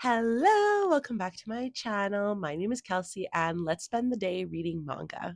Hello, welcome back to my channel. My name is Kelsey and let's spend the day reading manga.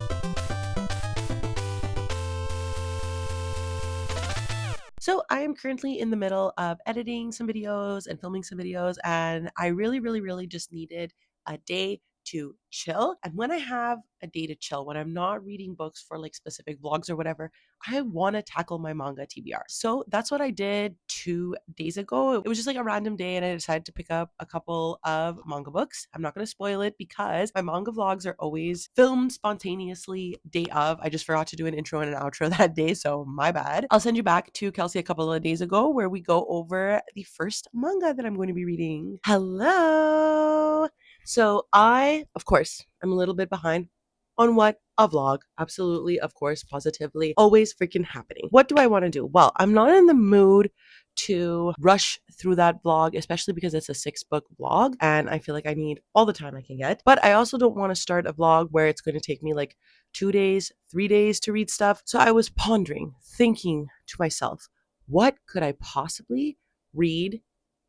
So I am currently in the middle of editing some videos and filming some videos, and I really just needed a day to chill. And when I have a day to chill, when I'm not reading books for like specific vlogs or whatever, I want to tackle my manga TBR. So that's what I did 2 days ago. It was just like a random day and I decided to pick up a couple of manga books. I'm not going to spoil it because my manga vlogs are always filmed spontaneously day of. I just forgot to do an intro and an outro that day, so my bad. I'll send you back to Kelsey a couple of days ago where we go over the first manga that I'm going to be reading. Hello! So of course, I'm a little bit behind on what a vlog, absolutely, of course, positively, always freaking happening. What do I want to do? Well, I'm not in the mood to rush through that vlog, especially because it's a 6-book vlog and I feel like I need all the time I can get. But I also don't want to start a vlog where it's going to take me like 2 days, 3 days to read stuff. So I was pondering, thinking to myself, what could I possibly read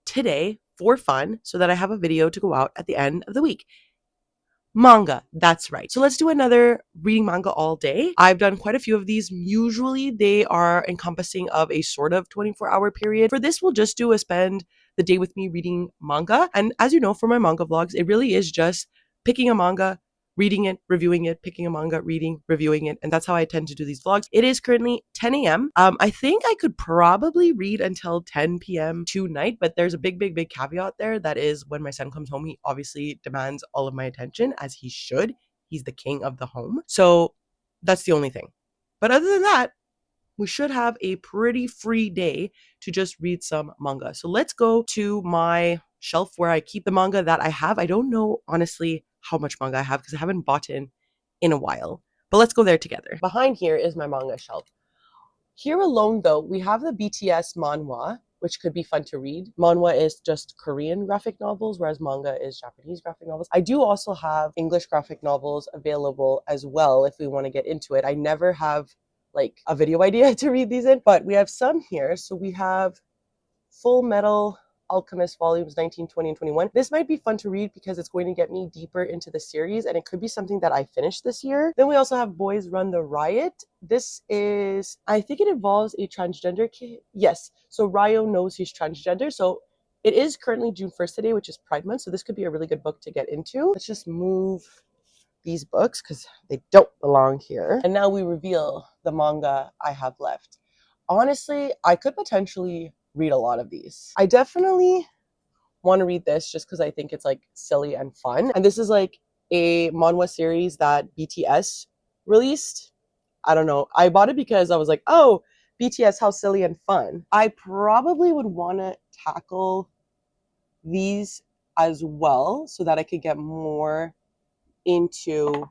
today for fun so that I have a video to go out at the end of the week? Manga, that's right. So let's do another reading manga all day. I've done quite a few of these. Usually they are encompassing of a sort of 24-hour period. For this, we'll just do a spend the day with me reading manga. And as you know, for my manga vlogs, it really is just picking a manga, reading it, reviewing it, picking a manga, reading, reviewing it. And that's how I tend to do these vlogs. It is currently 10 a.m. I think I could probably read until 10 p.m. tonight, but there's a big caveat there. That is when my son comes home, he obviously demands all of my attention, as he should. He's the king of the home. So that's the only thing. But other than that, we should have a pretty free day to just read some manga. So let's go to my shelf where I keep the manga that I have. I don't know, honestly, how much manga I have because I haven't bought in a while. But let's go there together. Behind here is my manga shelf. Here alone, though, we have the BTS manhwa, which could be fun to read. Manhwa is just Korean graphic novels, whereas manga is Japanese graphic novels. I do also have English graphic novels available as well if we want to get into it. I never have like a video idea to read these in, but we have some here. So we have Full Metal Alchemist volumes 19, 20, and 21. This might be fun to read because it's going to get me deeper into the series and it could be something that I finished this year. Then we also have Boys Run the Riot. This is, I think it involves a transgender kid. Yes, so Ryo knows he's transgender. So it is currently June 1st today, which is Pride Month. So this could be a really good book to get into. Let's just move these books because they don't belong here. And now we reveal the manga I have left. Honestly, I could potentially read a lot of these. I definitely want to read this just because I think it's like silly and fun. And this is like a manhwa series that BTS released. I don't know. I bought it because I was like, oh, BTS, how silly and fun. I probably would want to tackle these as well so that I could get more into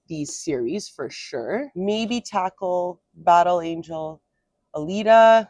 these series for sure. Maybe tackle Battle Angel Alita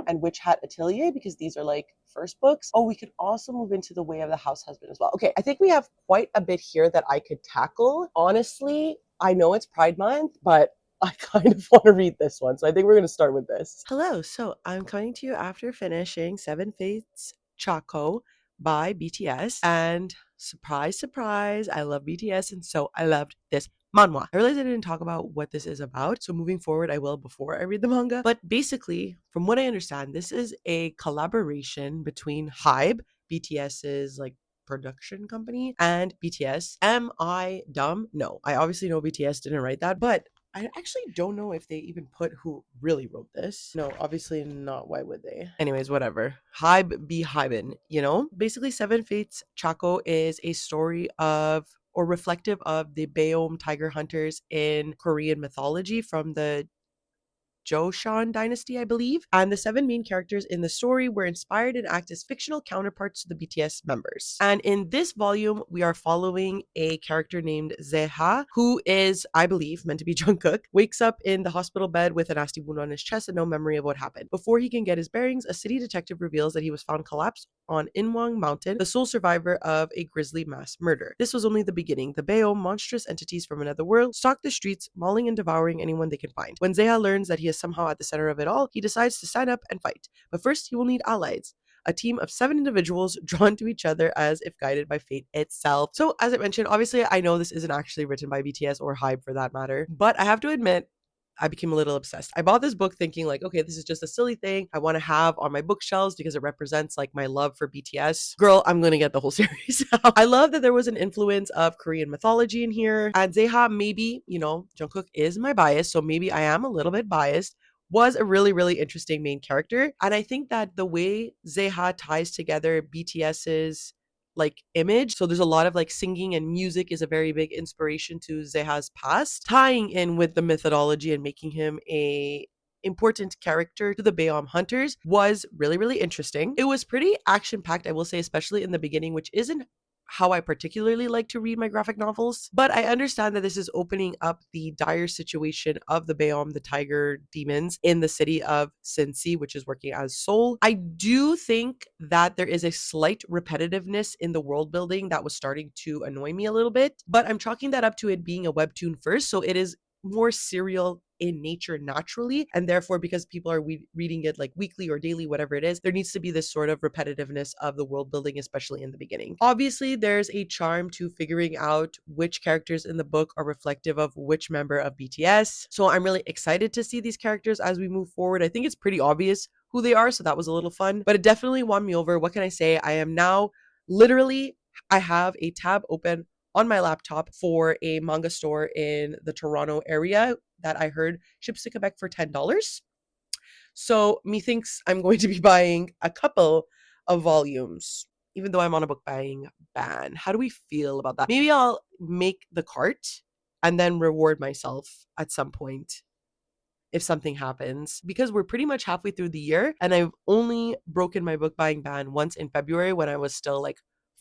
and Witch Hat Atelier because these are like first books. Oh, we could also move into The Way of the House Husband as well. Okay, I think we have quite a bit here that I could tackle. Honestly, I know it's Pride Month, but I kind of want to read this one. So I think we're going to start with this. Hello, so I'm coming to you after finishing Seven Fates Choco by BTS. And surprise, surprise, I love BTS and so I loved this manhwa. I realized I didn't talk about what this is about, so moving forward I will before I read the manga. But basically, from what I understand, this is a collaboration between Hybe, BTS's like production company, and BTS. Am I dumb? No, I obviously know BTS didn't write that, but I actually don't know if they even put who really wrote this. No, obviously not. Why would they? Anyways, whatever. Hybe be Hyben, you know? Basically, Seven Fates Chaco is a story of or reflective of the Beom tiger hunters in Korean mythology from the Joseon dynasty, I believe. And the 7 main characters in the story were inspired and act as fictional counterparts to the BTS members. And in this volume, we are following a character named Zeha, who is, I believe, meant to be Jungkook, wakes up in the hospital bed with a nasty wound on his chest and no memory of what happened. Before he can get his bearings, a city detective reveals that he was found collapsed on Inwang Mountain, the sole survivor of a grisly mass murder. This was only the beginning. The Beom, monstrous entities from another world, stalk the streets, mauling and devouring anyone they can find. When Zeha learns that he is somehow at the center of it all, he decides to stand up and fight. But first, he will need allies. a team of 7 individuals drawn to each other as if guided by fate itself. So, as I mentioned, obviously, I know this isn't actually written by BTS or Hybe for that matter, but I have to admit, I became a little obsessed. I bought this book thinking like, okay, this is just a silly thing I want to have on my bookshelves because it represents like my love for BTS. Girl, I'm going to get the whole series. I love that there was an influence of Korean mythology in here. And Zeha, maybe, Jungkook is my bias, so maybe I am a little bit biased, was a really, really interesting main character. And I think that the way Zeha ties together BTS's like image. So there's a lot of like singing and music is a very big inspiration to Zeha's past, tying in with the methodology and making him a important character to the Bayom Hunters was really, really interesting. It was pretty action packed, I will say, especially in the beginning, which isn't how I particularly like to read my graphic novels. But I understand that this is opening up the dire situation of the Bayom, the tiger demons, in the city of Cincy, which is working as Seoul. I do think that there is a slight repetitiveness in the world building that was starting to annoy me a little bit, but I'm chalking that up to it being a webtoon first. So it is more serial in nature naturally, and therefore because people are reading it like weekly or daily, whatever it is, there needs to be this sort of repetitiveness of the world building, especially in the beginning. Obviously there's a charm to figuring out which characters in the book are reflective of which member of BTS, so I'm really excited to see these characters as we move forward. I think it's pretty obvious who they are, so that was a little fun, but it definitely won me over. What can I say? I am now literally, I have a tab open on my laptop for a manga store in the Toronto area that I heard ships to Quebec for $10. So methinks I'm going to be buying a couple of volumes, even though I'm on a book buying ban. How do we feel about that? Maybe I'll make the cart and then reward myself at some point if something happens, because we're pretty much halfway through the year and I've only broken my book buying ban once in February when I was still like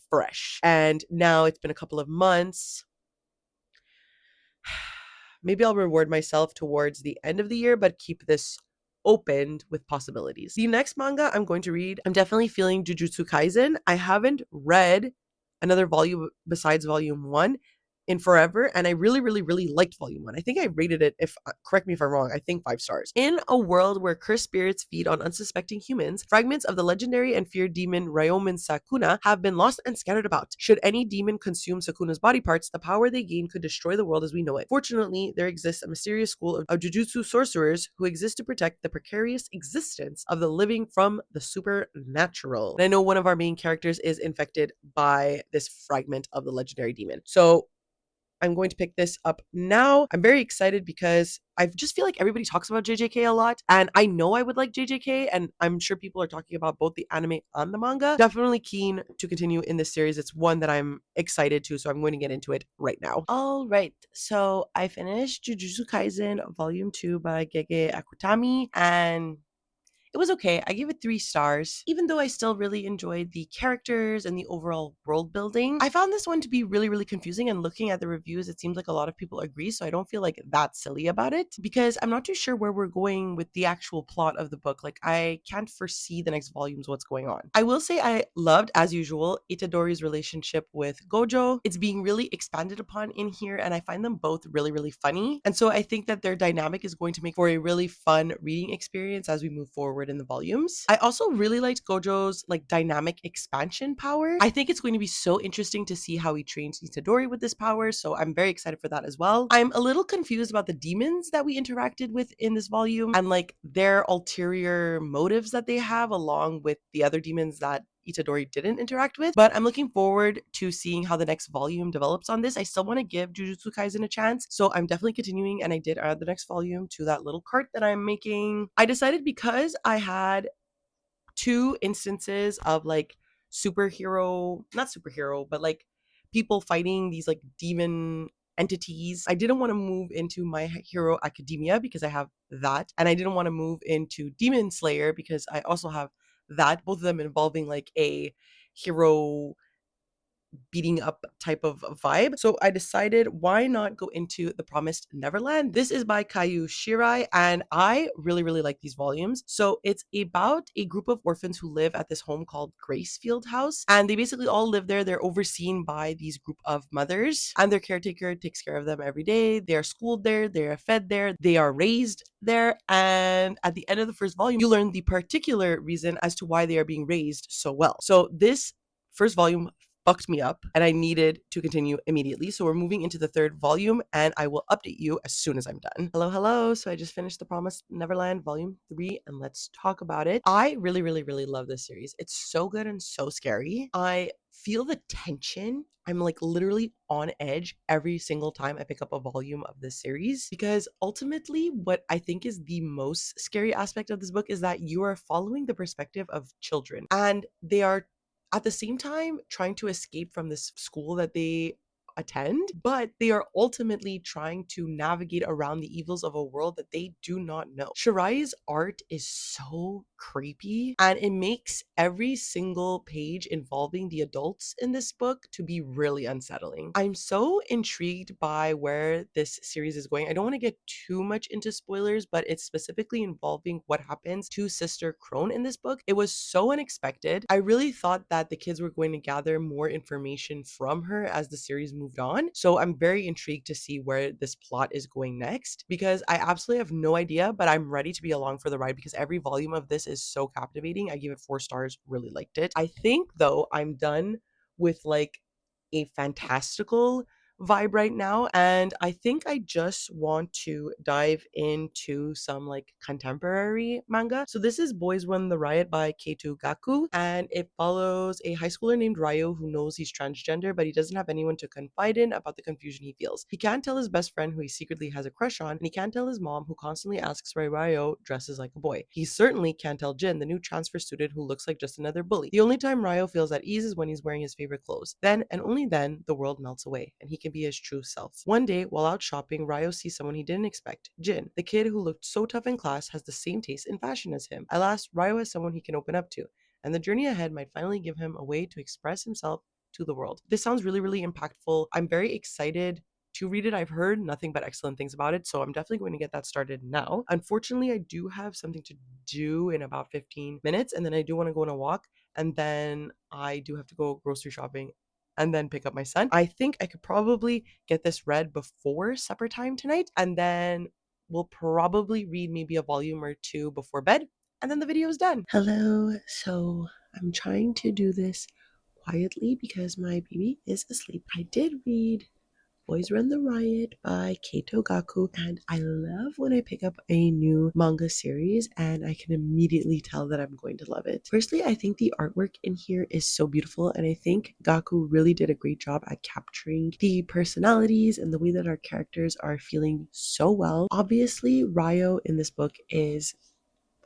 fresh. And now it's been a couple of months. Maybe I'll reward myself towards the end of the year, but keep this opened with possibilities. The next manga I'm going to read, I'm definitely feeling Jujutsu Kaisen. I haven't read another volume besides volume 1 in forever, and I really, really, really liked volume 1. I think I rated it, if correct me if I'm wrong, I think 5 stars. In a world where cursed spirits feed on unsuspecting humans, fragments of the legendary and feared demon Ryomen Sakuna have been lost and scattered about. Should any demon consume Sakuna's body parts, the power they gain could destroy the world as we know it. Fortunately, there exists a mysterious school of Jujutsu sorcerers who exist to protect the precarious existence of the living from the supernatural. And I know one of our main characters is infected by this fragment of the legendary demon. So I'm going to pick this up now. I'm very excited because I just feel like everybody talks about JJK a lot, and I know I would like JJK, and I'm sure people are talking about both the anime and the manga. Definitely keen to continue in this series. It's one that I'm excited to, so I'm going to get into it right now. All right, so I finished Jujutsu Kaisen Volume 2 by Gege Akutami, and it was okay. I gave it 3 stars. Even though I still really enjoyed the characters and the overall world building, I found this one to be really, really confusing. And looking at the reviews, it seems like a lot of people agree. So I don't feel like that silly about it because I'm not too sure where we're going with the actual plot of the book. Like, I can't foresee the next volumes, what's going on. I will say I loved, as usual, Itadori's relationship with Gojo. It's being really expanded upon in here, and I find them both really, really funny. And so I think that their dynamic is going to make for a really fun reading experience as we move forward in the volumes. I also really liked Gojo's like dynamic expansion power. I think it's going to be so interesting to see how he trains Itadori with this power, so I'm very excited for that as well. I'm a little confused about the demons that we interacted with in this volume and like their ulterior motives that they have along with the other demons that Itadori didn't interact with, but I'm looking forward to seeing how the next volume develops on this. I still want to give Jujutsu Kaisen a chance, so I'm definitely continuing, and I did add the next volume to that little cart that I'm making. I decided because I had 2 instances of like superhero, not superhero, but like people fighting these like demon entities. I didn't want to move into My Hero Academia because I have that, and I didn't want to move into Demon Slayer because I also have that, both of them involving like a hero beating up type of vibe. So I decided, why not go into The Promised Neverland? This is by Kayu Shirai, and I really, really like these volumes. So it's about a group of orphans who live at this home called Gracefield House, and they basically all live there. They're overseen by these group of mothers, and their caretaker takes care of them every day. They are schooled there, they are fed there, they are raised there, and at the end of the first volume, you learn the particular reason as to why they are being raised so well. So this first volume fucked me up and I needed to continue immediately. So we're moving into the third volume and I will update you as soon as I'm done. Hello, hello. So I just finished The Promised Neverland Volume 3 and let's talk about it. I really, really, really love this series. It's so good and so scary. I feel the tension. I'm like literally on edge every single time I pick up a volume of this series because ultimately, what I think is the most scary aspect of this book is that you are following the perspective of children and they are at the same time trying to escape from this school that they attend, but they are ultimately trying to navigate around the evils of a world that they do not know. Shirai's art is so creepy and it makes every single page involving the adults in this book to be really unsettling. I'm so intrigued by where this series is going. I don't want to get too much into spoilers, but it's specifically involving what happens to Sister Crone in this book. It was so unexpected. I really thought that the kids were going to gather more information from her as the series moved on. So I'm very intrigued to see where this plot is going next because I absolutely have no idea, but I'm ready to be along for the ride because every volume of this is so captivating. I give it 4 stars, really liked it. I think though I'm done with like a fantastical vibe right now, and I think I just want to dive into some like contemporary manga. So this is Boys Run the Riot by Keito Gaku, and it follows a high schooler named Ryo who knows he's transgender, but he doesn't have anyone to confide in about the confusion he feels. He can't tell his best friend who he secretly has a crush on, and he can't tell his mom who constantly asks why Ryo dresses like a boy. He certainly can't tell Jin, the new transfer student who looks like just another bully. The only time Ryo feels at ease is when he's wearing his favorite clothes. Then, and only then, the world melts away, and he can be his true self. One day, while out shopping, Ryo sees someone he didn't expect. Jin, the kid who looked so tough in class, has the same taste in fashion as him. At last, Ryo has someone he can open up to, and the journey ahead might finally give him a way to express himself to the world. This sounds really, really impactful. I'm very excited to read it. I've heard nothing but excellent things about it, so I'm definitely going to get that started now. Unfortunately, I do have something to do in about 15 minutes, and then I do want to go on a walk, and then I do have to go grocery shopping and then pick up my son. I think I could probably get this read before supper time tonight, and then we'll probably read maybe a volume or two before bed, and then the video is done. Hello. So I'm trying to do this quietly because my baby is asleep. I did read Boys Run the Riot by Keito Gaku, and I love when I pick up a new manga series and I can immediately tell that I'm going to love it. Firstly, I think the artwork in here is so beautiful, and I think Gaku really did a great job at capturing the personalities and the way that our characters are feeling so well. Obviously, Ryo in this book is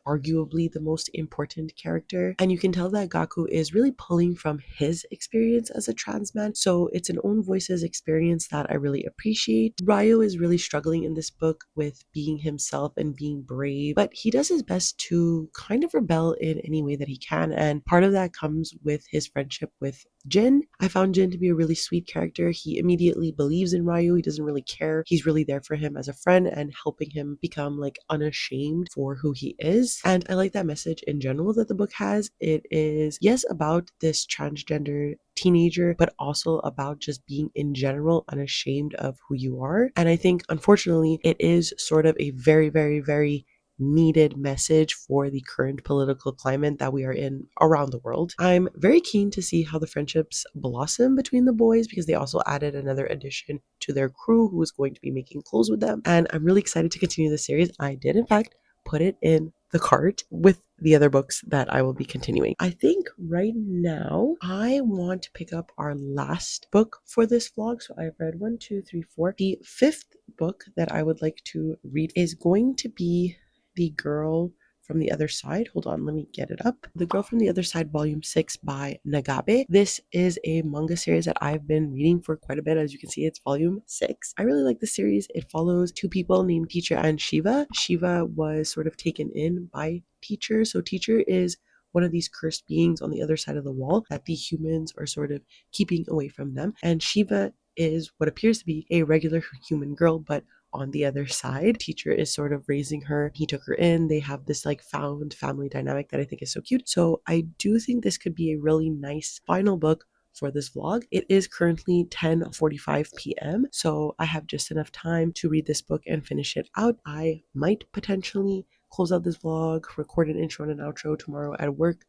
arguably the most important character. And you can tell that Gaku is really pulling from his experience as a trans man. So it's an own voices experience that I really appreciate. Ryo is really struggling in this book with being himself and being brave, but he does his best to kind of rebel in any way that he can. And part of that comes with his friendship with Jin. I found Jin to be a really sweet character. He immediately believes in Ryo. He doesn't really care. He's really there for him as a friend and helping him become like unashamed for who he is. And I like that message in general that the book has. It is, yes, about this transgender teenager, but also about just being in general unashamed of who you are. And I think, unfortunately, it is sort of a very, very, very needed message for the current political climate that we are in around the world. I'm very keen to see how the friendships blossom between the boys because they also added another addition to their crew who is going to be making clothes with them. And I'm really excited to continue the series. I did, in fact, put it in the cart with the other books that I will be continuing. I think right now I want to pick up our last book for this vlog. So I've read 1, 2, 3, 4. The 5th book that I would like to read is going to be The Girl from the Other Side. Hold on, let me get it up. The Girl from the Other Side, Volume 6 by Nagabe. This is a manga series that I've been reading for quite a bit. As you can see, it's Volume 6. I really like the series. It follows 2 people named Teacher and Shiva. Shiva was sort of taken in by Teacher. So Teacher is one of these cursed beings on the other side of the wall that the humans are sort of keeping away from them. And Shiva is what appears to be a regular human girl, but on the other side, teacher is sort of raising her. He took her in. They have this like found family dynamic that I think is so cute. So I do think this could be a really nice final book for this vlog. It is currently 10:45 p.m. So I have just enough time to read this book and finish it out. I might potentially close out this vlog, record an intro and an outro tomorrow at work,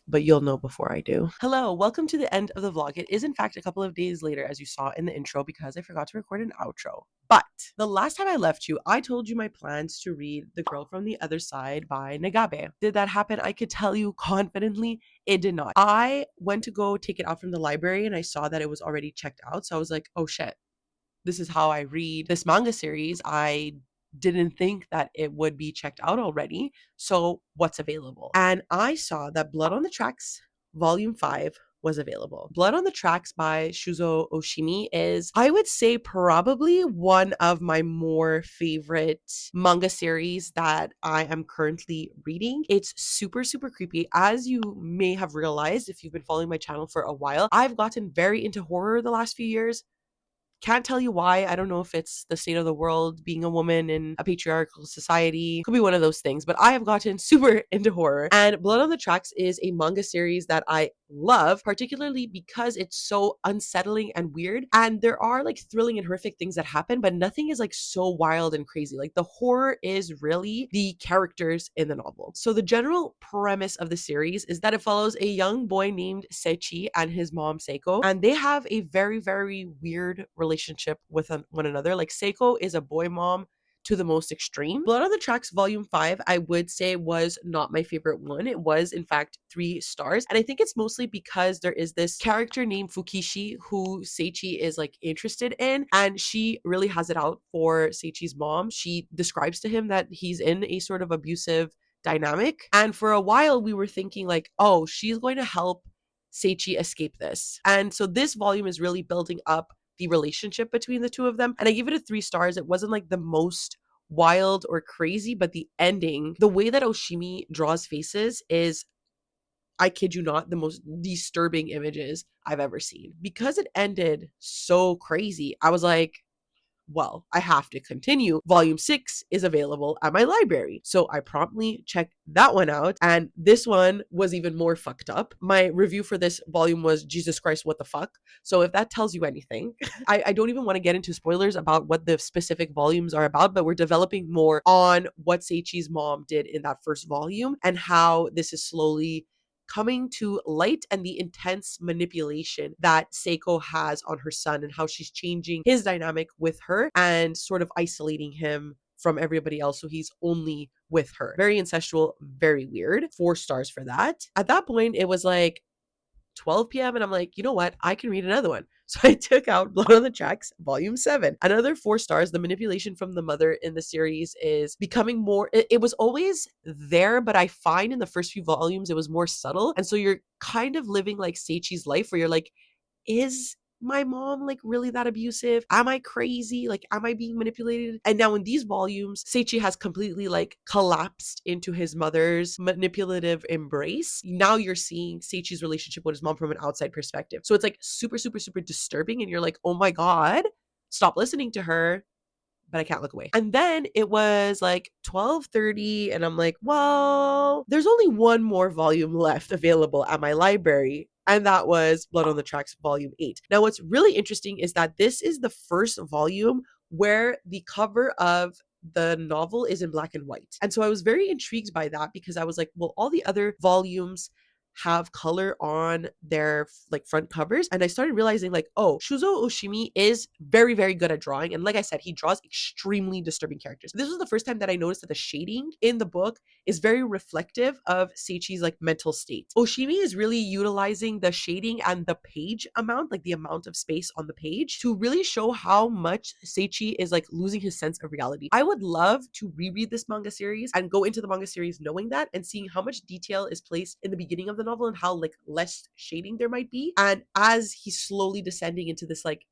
but you'll know before I do. Hello, welcome to the end of the vlog. It is in fact a couple of days later, as you saw in the intro, because I forgot to record an outro. But the last time I left you, I told you my plans to read The Girl from the Other Side by Nagabe. Did that happen? I could tell you confidently it did not. I went to go take it out from the library and I saw that it was already checked out. So I was like, oh shit, this is how I read this manga series. I didn't think that it would be checked out already. So what's available? And I saw that Blood on the Tracks Volume 5 was available. Blood on the Tracks by Shuzo Oshimi is, I would say, probably one of my more favorite manga series that I am currently reading. It's super, super creepy. As you may have realized if you've been following my channel for a while, I've gotten very into horror the last few years. Can't tell you why. I don't know if it's the state of the world, being a woman in a patriarchal society. Could be one of those things, but I have gotten super into horror. And Blood on the Tracks is a manga series that I love, particularly because it's so unsettling and weird. And there are like thrilling and horrific things that happen, but nothing is like so wild and crazy. Like the horror is really the characters in the novel. So the general premise of the series is that it follows a young boy named Seichi and his mom Seiko, and they have a very, very weird relationship with one another. Like Seiko is a boy mom to the most extreme. Blood on the Tracks Volume 5, I would say, was not my favorite one. It was, in fact, 3 stars. And I think it's mostly because there is this character named Fukishi who Seichi is like interested in, and she really has it out for Seichi's mom. She describes to him that he's in a sort of abusive dynamic. And for a while, we were thinking, like, oh, she's going to help Seichi escape this. And so this volume is really building up the relationship between the two of them. And I give it a 3 stars. It wasn't like the most wild or crazy, but the ending, the way that Oshimi draws faces is, I kid you not, the most disturbing images I've ever seen. Because it ended so crazy, I was like, well, I have to continue. Volume 6 is available at my library. So I promptly checked that one out. And this one was even more fucked up. My review for this volume was, Jesus Christ, what the fuck? So if that tells you anything, I don't even want to get into spoilers about what the specific volumes are about, but we're developing more on what Seichi's mom did in that first volume and how this is slowly coming to light, and the intense manipulation that Seiko has on her son and how she's changing his dynamic with her and sort of isolating him from everybody else. So he's only with her. Very incestual, very weird. 4 stars for that. At that point, it was like 12 p.m. and I'm like, you know what? I can read another one. So I took out Blood on the Tracks, Volume 7. Another 4 stars. The manipulation from the mother in the series is becoming more, it was always there, but I find in the first few volumes it was more subtle. And so you're kind of living like Seichi's life where you're like, is my mom like really that abusive? Am I crazy? Like, am I being manipulated? And now in these volumes, Seichi has completely like collapsed into his mother's manipulative embrace. Now you're seeing Seichi's relationship with his mom from an outside perspective. So it's like super, super, super disturbing. And you're like, oh my God, stop listening to her. But I can't look away. And then it was like 12:30 and I'm like, well, there's only one more volume left available at my library. And that was Blood on the Tracks Volume 8. Now, what's really interesting is that this is the first volume where the cover of the novel is in black and white. And so I was very intrigued by that because I was like, well, all the other volumes have color on their like front covers, and I started realizing like, oh, Shuzo Oshimi is very, very good at drawing, and like I said, he draws extremely disturbing characters. This was the first time that I noticed that the shading in the book is very reflective of Seichi's like mental state. Oshimi is really utilizing the shading and the page amount, like the amount of space on the page, to really show how much Seichi is like losing his sense of reality. I would love to reread this manga series and go into the manga series knowing that and seeing how much detail is placed in the beginning of the novel and how like less shading there might be. And as he's slowly descending into this like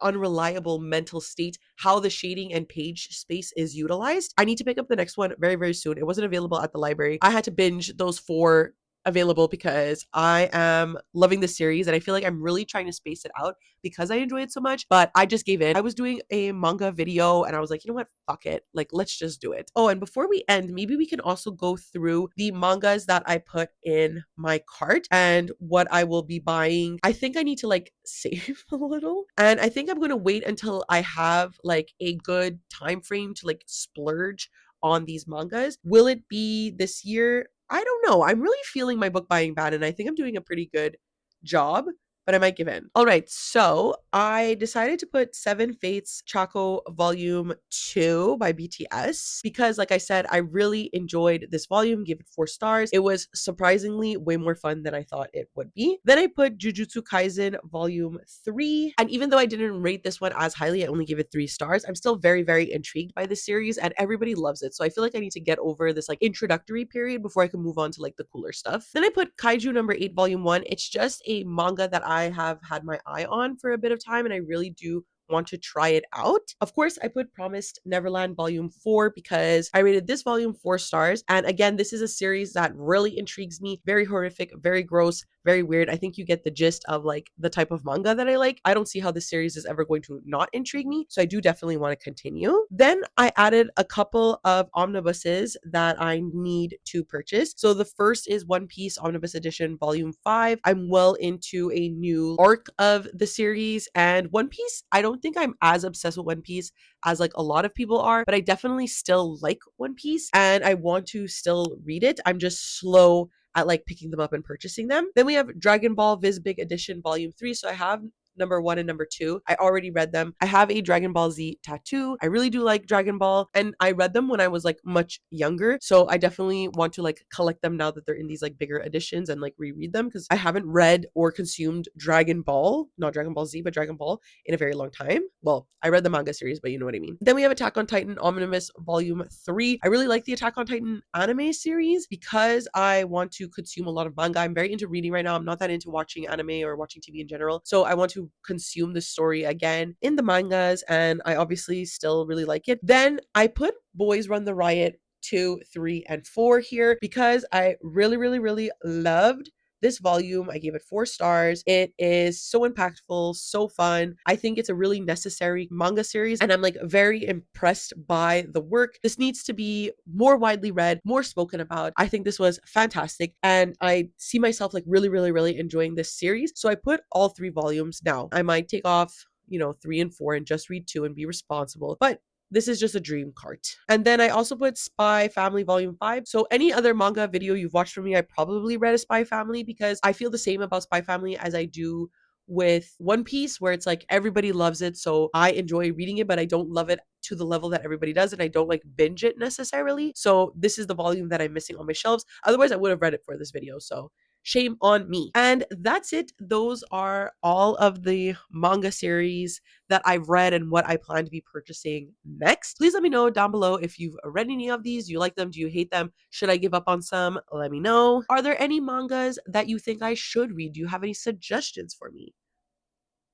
unreliable mental state how the shading and page space is utilized. I need to pick up the next one very, very soon. It wasn't available at the library. I had to binge those 4 available because I am loving the series and I feel like I'm really trying to space it out because I enjoy it so much, but I just gave in. I was doing a manga video and I was like, you know what? Fuck it. Like, let's just do it. Oh, and before we end, maybe we can also go through the mangas that I put in my cart and what I will be buying. I think I need to like save a little. And I think I'm going to wait until I have like a good time frame to like splurge on these mangas. Will it be this year? I don't know. I'm really feeling my book buying bad and I think I'm doing a pretty good job, but I might give in. All right, so I decided to put Seven Fates Chaco Volume 2 by BTS because, like I said, I really enjoyed this volume, gave it 4 stars. It was surprisingly way more fun than I thought it would be. Then I put Jujutsu Kaisen Volume 3, and even though I didn't rate this one as highly, I only gave it 3 stars. I'm still very, very intrigued by this series, and everybody loves it. So I feel like I need to get over this like introductory period before I can move on to like the cooler stuff. Then I put Kaiju number 8, Volume 1. It's just a manga that I have had my eye on for a bit of time, and I really do want to try it out. Of course, I put Promised Neverland Volume 4 because I rated this volume 4 stars. And again, this is a series that really intrigues me. Very horrific, very gross, very weird. I think you get the gist of like the type of manga that I like. I don't see how this series is ever going to not intrigue me. So I do definitely want to continue. Then I added a couple of omnibuses that I need to purchase. So the first is One Piece Omnibus Edition Volume 5. I'm well into a new arc of the series, and One Piece, I don't think I'm as obsessed with One Piece as like a lot of people are, but I definitely still like One Piece and I want to still read it. I'm just slow at like picking them up and purchasing them. Then we have Dragon Ball Viz Big Edition Volume 3. So I have number 1 and number 2. I already read them. I have a Dragon Ball Z tattoo. I really do like Dragon Ball, and I read them when I was like much younger. So I definitely want to like collect them now that they're in these like bigger editions and like reread them because I haven't read or consumed Dragon Ball, not Dragon Ball Z, but Dragon Ball in a very long time. Well, I read the manga series, but you know what I mean. Then we have Attack on Titan Omnibus Volume 3. I really like the Attack on Titan anime series because I want to consume a lot of manga. I'm very into reading right now. I'm not that into watching anime or watching TV in general. So I want to consume the story again in the mangas, and I obviously still really like it. Then I put Boys Run the Riot 2, 3, and 4 here because I really, really, really loved this volume. I gave it 4 stars. It is so impactful, so fun. I think it's a really necessary manga series, and I'm like very impressed by the work. This needs to be more widely read, more spoken about. I think this was fantastic, and I see myself like really, really, really enjoying this series. So I put all 3 volumes. Now, I might take off 3 and 4 and just read 2 and be responsible. But this is just a dream cart. And then I also put Spy Family Volume 5. So any other manga video you've watched from me, I probably read a Spy Family because I feel the same about Spy Family as I do with One Piece, where it's like everybody loves it. So I enjoy reading it, but I don't love it to the level that everybody does. And I don't like binge it necessarily. So this is the volume that I'm missing on my shelves. Otherwise, I would have read it for this video. So shame on me. And that's it. Those are all of the manga series that I've read and what I plan to be purchasing next. Please let me know down below if you've read any of these. Do you like them? Do you hate them? Should I give up on some? Let me know. Are there any mangas that you think I should read? Do you have any suggestions for me?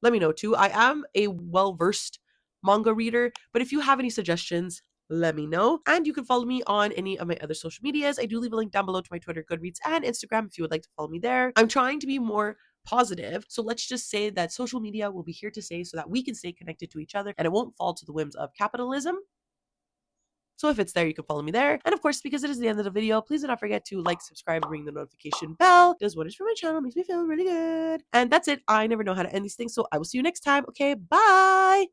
Let me know too. I am a well-versed manga reader, but if you have any suggestions, let me know. And you can follow me on any of my other social medias. I do leave a link down below to my Twitter, Goodreads, and Instagram if you would like to follow me there. I'm trying to be more positive. So let's just say that social media will be here to stay so that we can stay connected to each other and it won't fall to the whims of capitalism. So if it's there, you can follow me there. And of course, because it is the end of the video, please do not forget to like, subscribe, and ring the notification bell. It does wonders for my channel, makes me feel really good. And that's it. I never know how to end these things, so I will see you next time. Okay, bye!